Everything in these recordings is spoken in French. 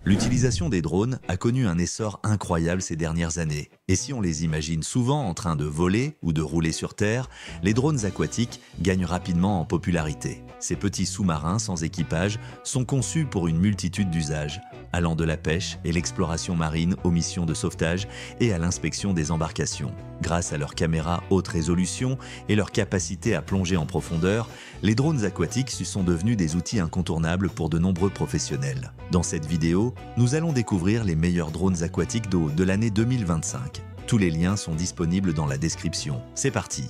L'utilisation des drones a connu un essor incroyable ces dernières années. Et si on les imagine souvent en train de voler ou de rouler sur Terre, les drones aquatiques gagnent rapidement en popularité. Ces petits sous-marins sans équipage sont conçus pour une multitude d'usages, allant de la pêche et l'exploration marine aux missions de sauvetage et à l'inspection des embarcations. Grâce à leurs caméras haute résolution et leur capacité à plonger en profondeur, les drones aquatiques sont devenus des outils incontournables pour de nombreux professionnels. Dans cette vidéo, nous allons découvrir les meilleurs drones aquatiques d'eau de l'année 2025. Tous les liens sont disponibles dans la description. C'est parti!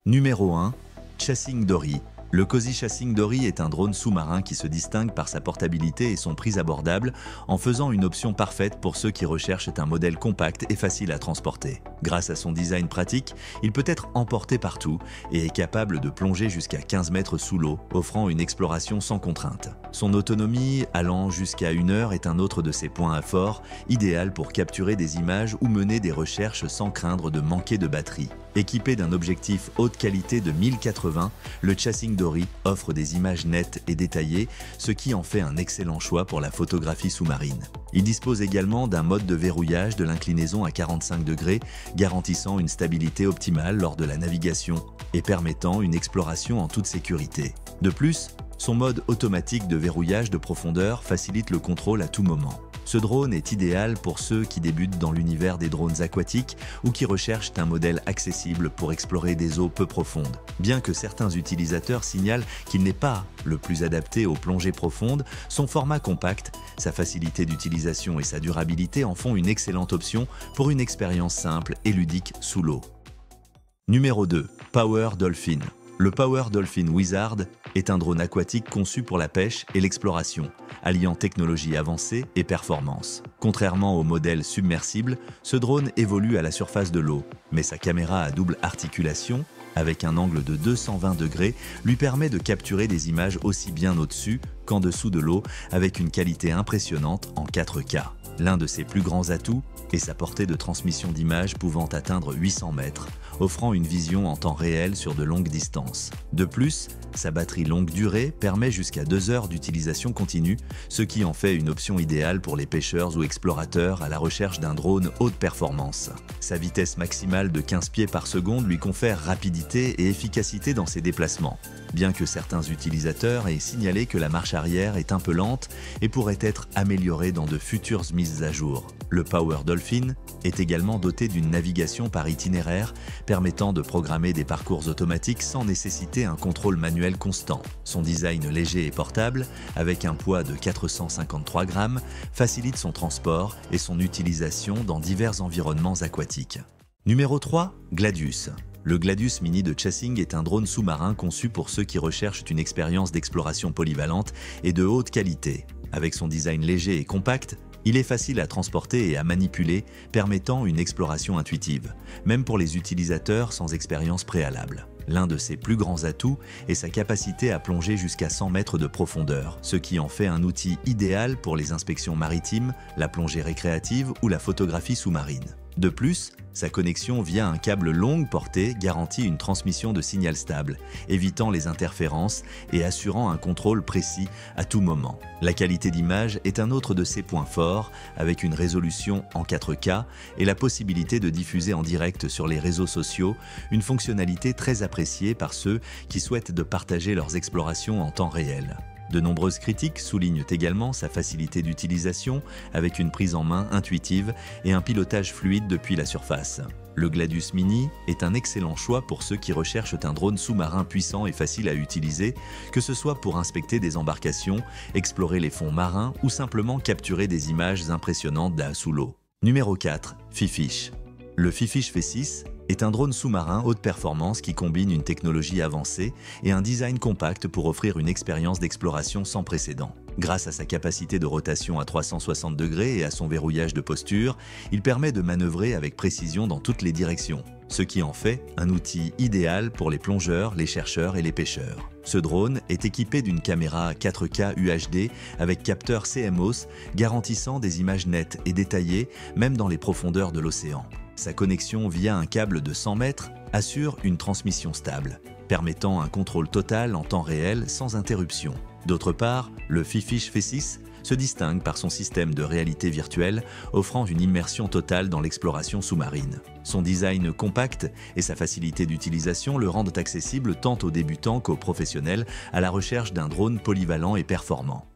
Numéro 1. Chasing Dory. Le Cozy Chasing Dory est un drone sous-marin qui se distingue par sa portabilité et son prix abordable en faisant une option parfaite pour ceux qui recherchent un modèle compact et facile à transporter. Grâce à son design pratique, il peut être emporté partout et est capable de plonger jusqu'à 15 mètres sous l'eau, offrant une exploration sans contrainte. Son autonomie, allant jusqu'à 1 heure, est un autre de ses points forts, idéal pour capturer des images ou mener des recherches sans craindre de manquer de batterie. Équipé d'un objectif haute qualité de 1080, le Chasing Dory offre des images nettes et détaillées, ce qui en fait un excellent choix pour la photographie sous-marine. Il dispose également d'un mode de verrouillage de l'inclinaison à 45 degrés, garantissant une stabilité optimale lors de la navigation et permettant une exploration en toute sécurité. De plus, son mode automatique de verrouillage de profondeur facilite le contrôle à tout moment. Ce drone est idéal pour ceux qui débutent dans l'univers des drones aquatiques ou qui recherchent un modèle accessible pour explorer des eaux peu profondes. Bien que certains utilisateurs signalent qu'il n'est pas le plus adapté aux plongées profondes, son format compact, sa facilité d'utilisation et sa durabilité en font une excellente option pour une expérience simple et ludique sous l'eau. Numéro 2. Power Dolphin. Le Power Dolphin Wizard est un drone aquatique conçu pour la pêche et l'exploration, alliant technologie avancée et performance. Contrairement au modèle submersible, ce drone évolue à la surface de l'eau, mais sa caméra à double articulation, avec un angle de 220 degrés, lui permet de capturer des images aussi bien au-dessus qu'en dessous de l'eau avec une qualité impressionnante en 4K. L'un de ses plus grands atouts est sa portée de transmission d'images pouvant atteindre 800 mètres, offrant une vision en temps réel sur de longues distances. De plus, sa batterie longue durée permet jusqu'à 2 heures d'utilisation continue, ce qui en fait une option idéale pour les pêcheurs ou explorateurs à la recherche d'un drone haute performance. Sa vitesse maximale de 15 pieds par seconde lui confère rapidité et efficacité dans ses déplacements, bien que certains utilisateurs aient signalé que la marche arrière est un peu lente et pourrait être améliorée dans de futures mises à jour. Le Power Dolphin est également doté d'une navigation par itinéraire permettant de programmer des parcours automatiques sans nécessiter un contrôle manuel constant. Son design léger et portable, avec un poids de 453 grammes, facilite son transport et son utilisation dans divers environnements aquatiques. Numéro 3. Gladius. Le Gladius Mini de Chasing est un drone sous-marin conçu pour ceux qui recherchent une expérience d'exploration polyvalente et de haute qualité. Avec son design léger et compact, il est facile à transporter et à manipuler, permettant une exploration intuitive, même pour les utilisateurs sans expérience préalable. L'un de ses plus grands atouts est sa capacité à plonger jusqu'à 100 mètres de profondeur, ce qui en fait un outil idéal pour les inspections maritimes, la plongée récréative ou la photographie sous-marine. De plus, sa connexion via un câble longue portée garantit une transmission de signal stable, évitant les interférences et assurant un contrôle précis à tout moment. La qualité d'image est un autre de ses points forts, avec une résolution en 4K et la possibilité de diffuser en direct sur les réseaux sociaux, une fonctionnalité très appréciée par ceux qui souhaitent de partager leurs explorations en temps réel. De nombreuses critiques soulignent également sa facilité d'utilisation avec une prise en main intuitive et un pilotage fluide depuis la surface. Le Gladius Mini est un excellent choix pour ceux qui recherchent un drone sous-marin puissant et facile à utiliser, que ce soit pour inspecter des embarcations, explorer les fonds marins ou simplement capturer des images impressionnantes sous l'eau. Numéro 4. Fifish. Le Fifish V6 est un drone sous-marin haute performance qui combine une technologie avancée et un design compact pour offrir une expérience d'exploration sans précédent. Grâce à sa capacité de rotation à 360 degrés et à son verrouillage de posture, il permet de manœuvrer avec précision dans toutes les directions, ce qui en fait un outil idéal pour les plongeurs, les chercheurs et les pêcheurs. Ce drone est équipé d'une caméra 4K UHD avec capteur CMOS garantissant des images nettes et détaillées même dans les profondeurs de l'océan. Sa connexion via un câble de 100 mètres assure une transmission stable, permettant un contrôle total en temps réel sans interruption. D'autre part, le Fifish V6 se distingue par son système de réalité virtuelle, offrant une immersion totale dans l'exploration sous-marine. Son design compact et sa facilité d'utilisation le rendent accessible tant aux débutants qu'aux professionnels à la recherche d'un drone polyvalent et performant.